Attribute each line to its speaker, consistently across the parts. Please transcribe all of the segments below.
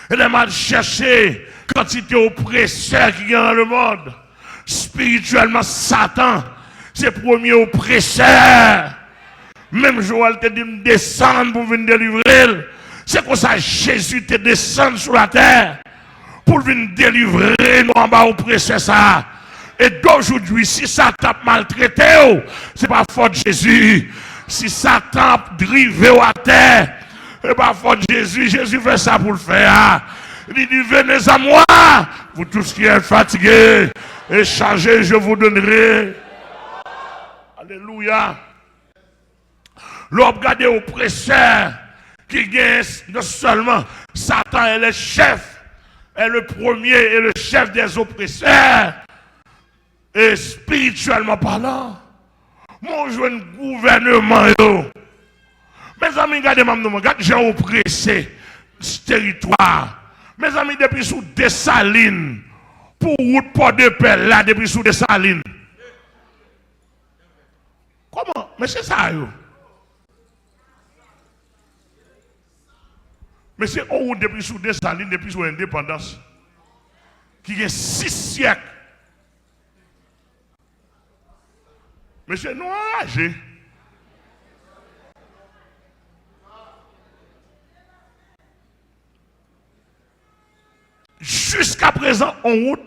Speaker 1: Elle a mal cherché quantité oppresseur qui est dans le monde. Spirituellement, Satan, c'est le premier oppresseur. Même Joël te dit de descendre pour venir délivrer. C'est comme ça Jésus te descend sur la terre pour venir délivrer nous en bas oppresseur ça. Et d'aujourd'hui, si Satan maltraité, c'est pas faute de Jésus. Si Satan drivé à terre, c'est pas faute de Jésus. Jésus fait ça pour le faire. Il dit, venez à moi, vous tous qui êtes fatigués et chargés, je vous donnerai. Alléluia. L'on regarde oppresseur qui gagne non seulement Satan est le chef, est le premier et le chef des oppresseurs. Et spirituellement parlant, mon jeune gouvernement, mes amis, regardez-moi, j'ai oppressé ce territoire. Mes amis, depuis sous Dessalines, pour route port de paix, là, depuis sous Dessalines. Comment? Mais c'est ça, yo. Mais c'est en route depuis sous Dessalines, depuis sous l'indépendance, qui est 6 siècles. Monsieur non enragé. Jusqu'à présent, en route,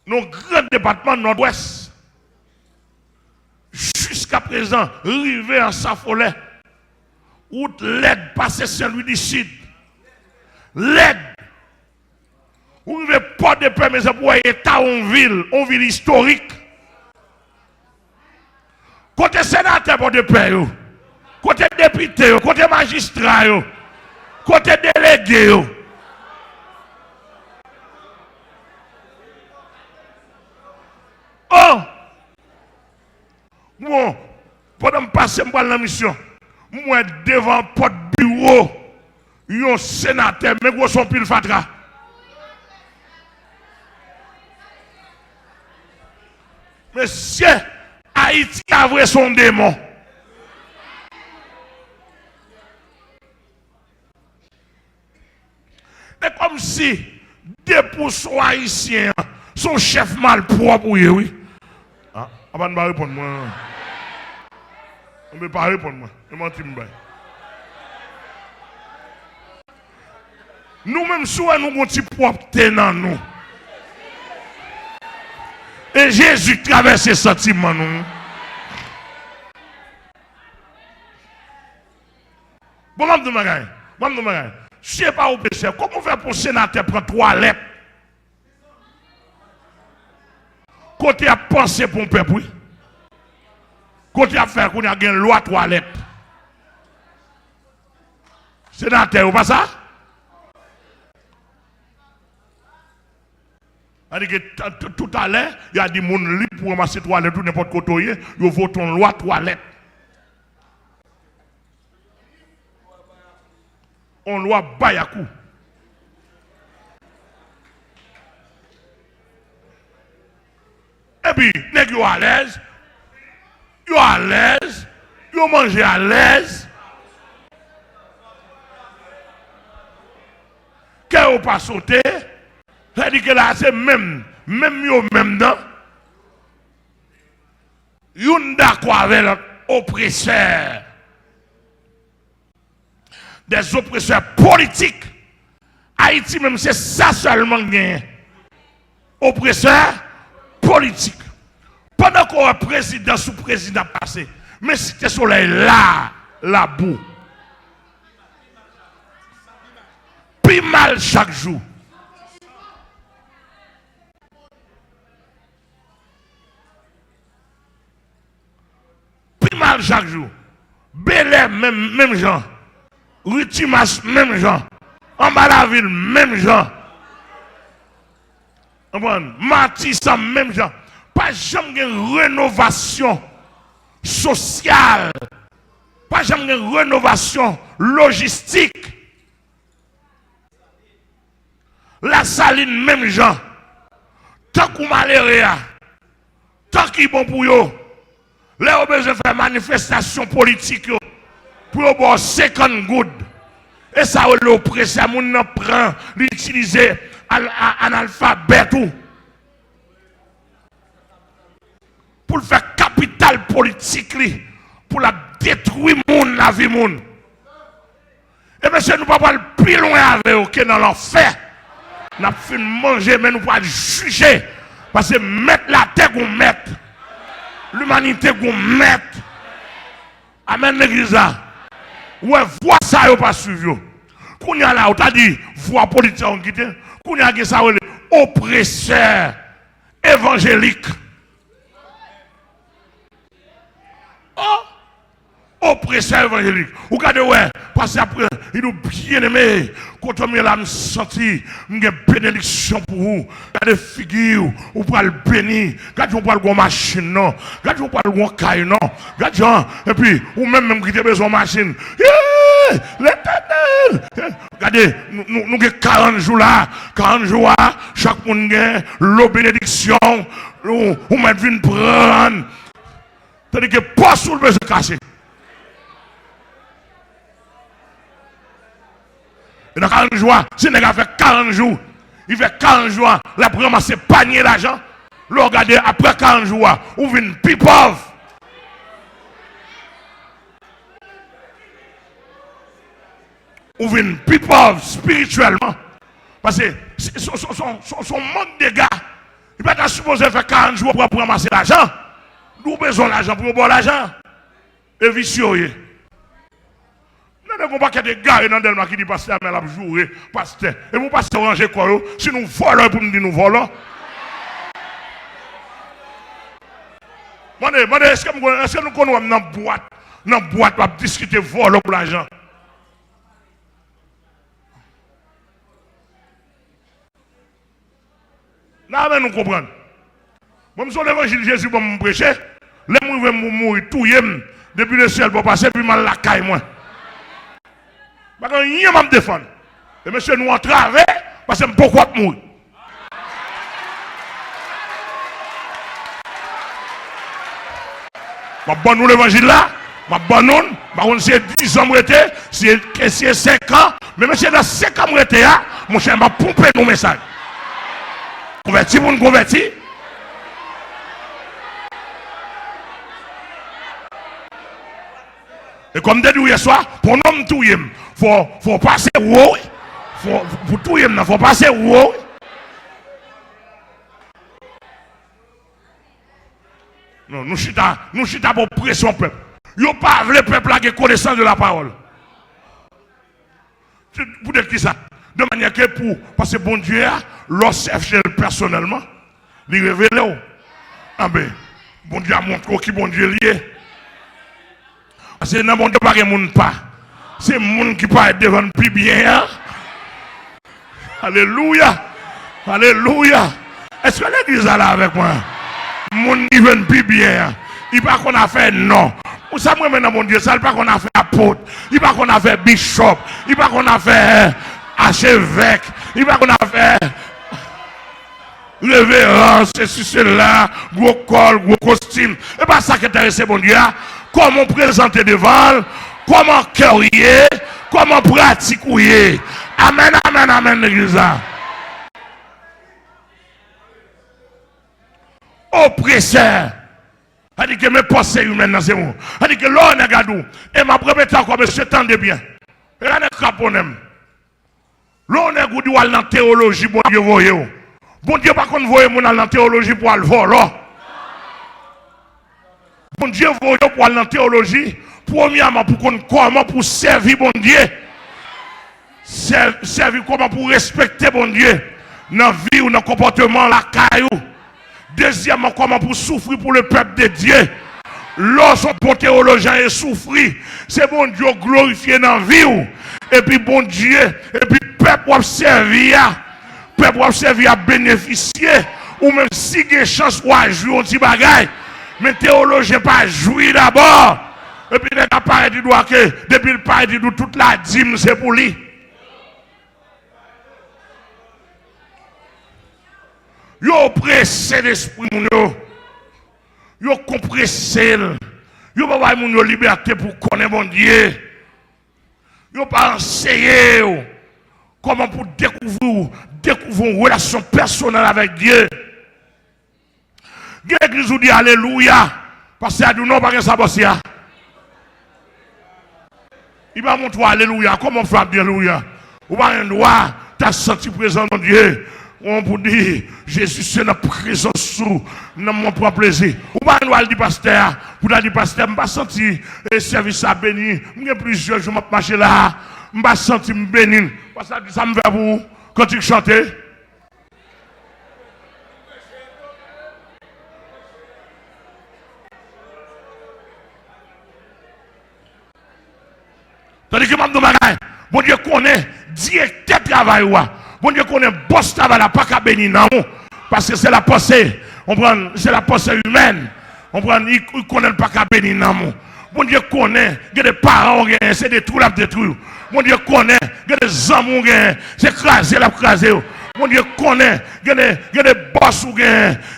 Speaker 1: nos grands départements nord-ouest, jusqu'à présent, rivé en Safollet, route l'aide passé Saint-Louis du Sud, l'aide, vous n'avez pas de paix, mais c'est pour État en ville historique. Côté sénateur pour de paix, côté député, côté magistrat, côté délégué. Oh! Bon, pendant que je passe dans la mission, moi devant porte bureau, un sénateur, mais gros son pile fatra. Monsieur, Haïti a vrai son démon. C'est comme si 2% haïtiens sont chef malpropre, oui. Ah, on va pas répondre moi. On ne peut pas répondre moi. Je m'en tire. Nous-mêmes, soit nous avons un petit propre dans nous. Et Jésus traverse ces sentiments, nous. Bon, je me dis, si je ne sais pas au péché, comment faire pour le sénateur prendre 3 lettres? Côté à penser pour un peuple, oui. Côté à faire qu'on a une loi 3 lettres. Sénateur, ou pas ça? Tout à l'heure, il y a des gens libres pour ramasser 3 lettres ou n'importe quoi, ils votent une loi 3 lettres. On loi Bayakou. Et puis, les gens à l'aise, ils mangent à l'aise. Quand ils pas sauté, ça dit que là, c'est même dans. Ils d'accord avec l'oppresseur. Des oppresseurs politiques. Haïti même, c'est ça seulement gain. Oppresseurs politiques. Pendant qu'on a président sous président passé, mais si le soleil là, la boue. Puis mal chaque jour. Puis mal chaque jour. Belé, même gens. Rutimas, même gens. En bas la ville, même gens. Matissa, même gens. Pas jamais de rénovation sociale. Pas jamais de rénovation logistique. La saline, même gens. Tant qu'on malheureux, tant qu'il est bon pour eux, les ont besoin de faire manifestation politique pour avoir 50 gouttes. Et ça, l'oppresseur, moun prend, l'utiliser en alphabet tout. Pour le faire capital politique, pour la détruire moun, la vie moun. Et monsieur, nous ne pouvons pas aller plus loin avec eux que dans l'enfer. Nous avons fait manger, mais nous ne pouvons pas juger. Parce que mettre la terre qu'on mette. L'humanité qu'on mette. Amen l'église. Ouais, voix ça, yo pas suivi. Qu'on y a là, on t'a dit, voix politique on quitte. Qu'on y a ça, oppresseur évangélique. Oh! Oppresseur évangélique. Vous regardez, ouais, parce qu'après, il nous bien aimé. Quand on là, me senti, une bénédiction pour vous. Regardez, figure, vous pouvez le bénir. Regardez, vous pouvez le machine, non. Regardez, vous pouvez le caille, non. Regardez, et puis, ou même qui avez besoin de machine. L'éternel! Regardez, nous avons 40 jours là. 40 jours là, chaque monde a l'eau bénédiction. Ou même vient prendre. C'est-à-dire que pas sous le besoin cassé. Et dans 40 jours, si les gars fait 40 jours, il fait 40 jours, la première c'est panier d'argent. Le regardez, après 40 jours, ou vient plus pauvre. Ou vient plus pauvre spirituellement. Parce que son manque de gars, il va pas supposé faire 40 jours pour ramasser l'argent. Nous avons besoin d'argent pour avoir l'argent. Et vicieux. Nous n'avons pas de gars dans Delma qui dit pasteur, mais la jouer, pasteur. Et vous passez ranger quoi? Si nous volons pour nous dire nous volons. Est-ce que nous connaissons dans boîte pour discuter vol pour l'argent? Là, nous comprenons. Moi, je suis l'évangile de Jésus pour me prêcher. Les gens veulent mourir tout depuis le ciel pour passer, puis mal la caille moi. Parce que rien ne me défend. Et monsieur, nous entravons parce que pourquoi mourir? Je bonne nous l'évangile là. Je bonne nous. C'est 10 ans, c'est 5 ans. Mais monsieur, dans 5 ans, mon cher, je vais pomper nos messages. Converti pour nous convertir. Et comme dit hier soir, pour nous tout, il faut passer haut. Pour tout, il faut passer haut. Non, nous chita pour pression peuple. Ils n'ont pas le peuple qui a connaissance de la parole. Pour dire qui ça? De manière que parce que bon Dieu, l'observe personnellement, il révèle. Ah ben, bon Dieu a montré qui bon Dieu lié. Parce que dans mon Dieu, pas de monde pas. C'est le monde qui parle devant plus bien. Hein? Alléluia. Alléluia. Est-ce que l'église est là avec moi? Le monde qui vient plus bien. Il ne pas qu'on a fait non. Ou ça, moi, maintenant, mon Dieu, ça, il pas qu'on a fait apôtre. Il pas qu'on a fait bishop. Il pas qu'on a fait archevêque. Il pas qu'on a fait révérence, ceci, cela, gros col, gros costume. Et pas ça qui intéresse, mon Dieu. Comment présenter devant, comment cœurier, comment pratiquer. Amen, amen, amen, l'église. Oppresseur. Elle dit que mes pensées humaines dans ce monde. Elle dit que l'on est gadou. Et ma première temps, comme monsieur tendez bien. Et là, on est craponem. L'on est goudou dans la théologie, bon Dieu, voyez. Bon Dieu, par contre, voyez, mon dans la théologie pour le voler. Bon Dieu, voyez, pour aller dans la théologie, premièrement, pour qu'on comment pour servir bon Dieu. Servir comment pour respecter bon Dieu. Dans la vie ou dans le comportement, la caillou. Deuxièmement, comment pour souffrir pour le peuple de Dieu. Lorsqu'on bon théologien est souffrir, c'est bon Dieu glorifié dans la vie. Et puis bon Dieu, et puis peuple observer, à bénéficier, ou même si il y a chance pour jouer un petit bagage. Mais théologien pas jouer d'abord. Et puis il n'a pas dit que depuis le père dit toute la dîme c'est pour lui. Yo pressé l'esprit moun yo compressé. Yo pas moun yo liberté pour connaître mon Dieu. Ils n'ont pas enseigné comment pour découvrir une relation personnelle avec Dieu. L'église vous dit Alléluia. Parce que non, pas que ça bosse. Il va montrer Alléluia. Comment faire Alléluia? Ou pas un droit, tu as senti présent dans Dieu. On vous dit, Jésus, c'est notre présence sous, mon propre plaisir. Ou pas un droit, dit pasteur, pour dire pasteur, je ne pas senti le service à béni. Il y a plusieurs jours, je vais marcher là, je ne pas senti me bénir. Parce que ça me fait vous, quand tu chantes. Tandis que je me dis, bon Dieu connaît directeur travail. Bon Dieu connaît boss travail, pas qu'à bénir, non. Parce que c'est la pensée. C'est la pensée humaine. Il connaît pas qu'à bénir, non. Bon Dieu connaît, il y a des parents, c'est des trous, des trous. Bon Dieu connaît, il y a des amours, c'est craser, la craser. Bon Dieu connaît, il y a des boss,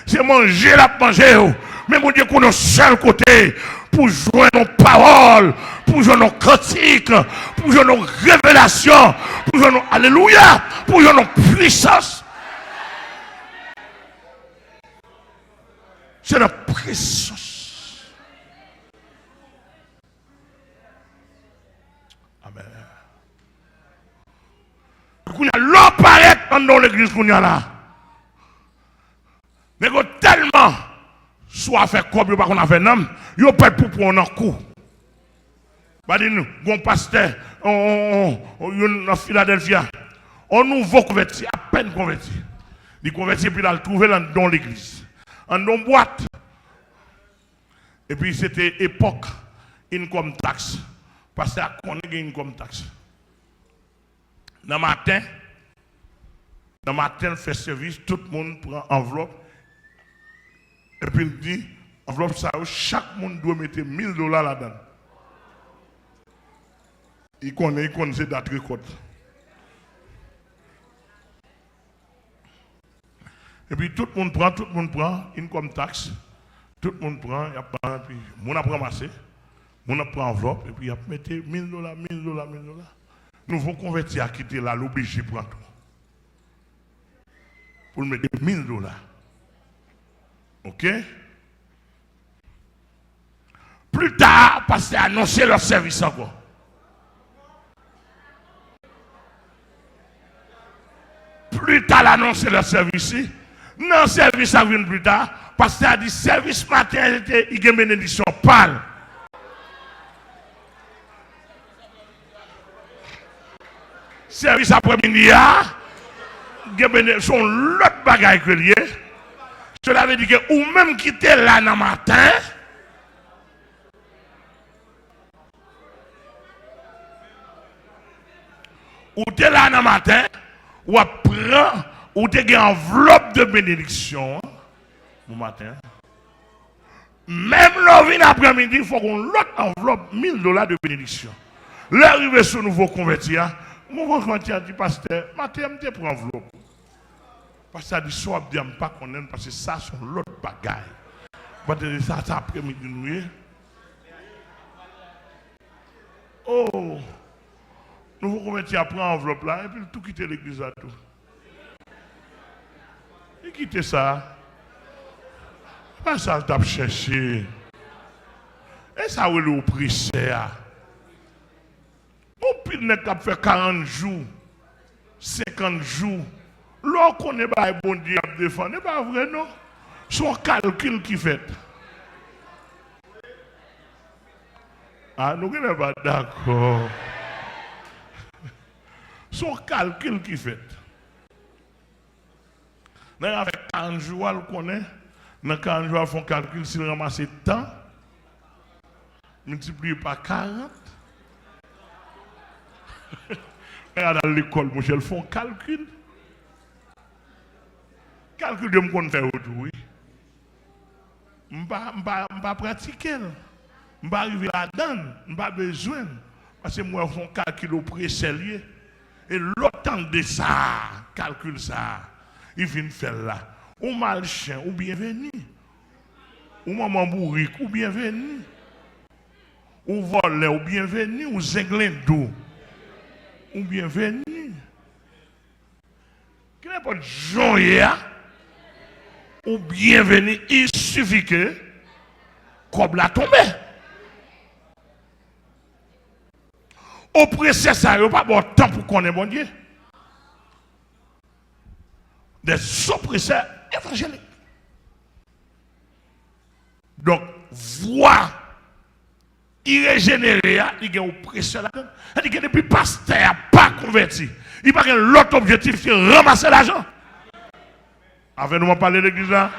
Speaker 1: c'est manger, la manger. Mais mon Dieu connaît un seul côté pour jouer nos paroles, pour jouer nos critiques, pour jouer nos révélations, pour jouer nos alléluia, pour jouer nos puissances. C'est la présence. Amen. Qu'on a l'eau paraît dans l'église qu'on a là. Mais tellement soit fait comme qu'on a fait non, il pas pour prendre un coup. Bah dis-nous, bon pasteur, en Philadelphie, on nouveau converti, à peine converti. Il converti puis il a trouvé dans l'église. En dans boîte. Et puis c'était époque income tax. Parce qu'on a une income tax. Dans le matin, fait service, tout le monde prend enveloppe. Et puis il dit, enveloppe ça, chaque monde doit mettre $1000 là-dedans. Il connaît ces dates record. Et puis tout le monde prend une comme taxe. Tout le monde prend, il prend, puis mon a ramassé, mon a pris enveloppe, et puis il a mis $1000, $1000. Nous vont convertir à quitter là, l'obligé pour tout. Pour mettre $1000. Ok? Plus tard, parce qu'ils annoncé leur service encore. Plus tard, l'annoncer leur service. Non, service à venir plus tard. Parce qu'il a dit service matin, il y a une bénédiction pâle. Service après-midi, il y a une bénédiction l'autre bagaille que lié. Cela veut dire que ou même quitter là dans le matin, ou tu es là dans le matin, ou prend, ou tu as une enveloppe de bénédiction, au matin. Même l'orvin après-midi, il faut qu'on l'autre enveloppe $1000 de bénédiction. L'arrivée sur nouveau converti, mon converti a dit, pasteur, matin, je prends enveloppe. Parce que ça dit, soit je ne pas connaître, parce que ça, c'est l'autre bagaille. Parce que ça, c'est après-midi, nous. Oh! Nous converti à prendre enveloppe là, et puis tout quitter l'église à tout. Et quitter ça. Pas ça, je t'ai cherché. Et ça, où est le prisseur? Mon pile n'est qu'à faire 40 jours, 50 jours. L'on connaît pas le bon Dieu à défendre. Ce n'est pas vrai, non? Son calcul qui fait. Ah, nous ne sommes pas d'accord. Son calcul qui fait. Dans avec 40 jours, on connaît. Dans 40 jours, ils font calcul s'ils ramassent le temps. Multiplié par 40. Regarde à l'école, mon cher, ils font calcul. Calcul de me faire autour, oui. Je ne vais pas pratiquer. Je ne vais pas arriver là-dedans. Je n'ai pas besoin. Parce que moi, je fais un calcul au pré-sérieux. Et l'autant de ça, calcul ça, il vient faire là. Ou malchien, ou bienvenu. Ou maman bourrique, ou bienvenu. Ou voleur, ou bienvenu, ou zinglin d'eau. ou bienvenue. Quel n'est pas joyeux ou bienvenue, il suffit que comme la tombe. Oppressé ça, il n'y a pas bon temps pour connaître bon Dieu. Des oppresseurs évangéliques. Donc, voix irrégénérée, il y a un oppresseur là-dedans. Il y a depuis pasteur pas converti. Il n'y a pas l'autre objectif, c'est ramasser l'argent. Avez-nous parlé de l'église là?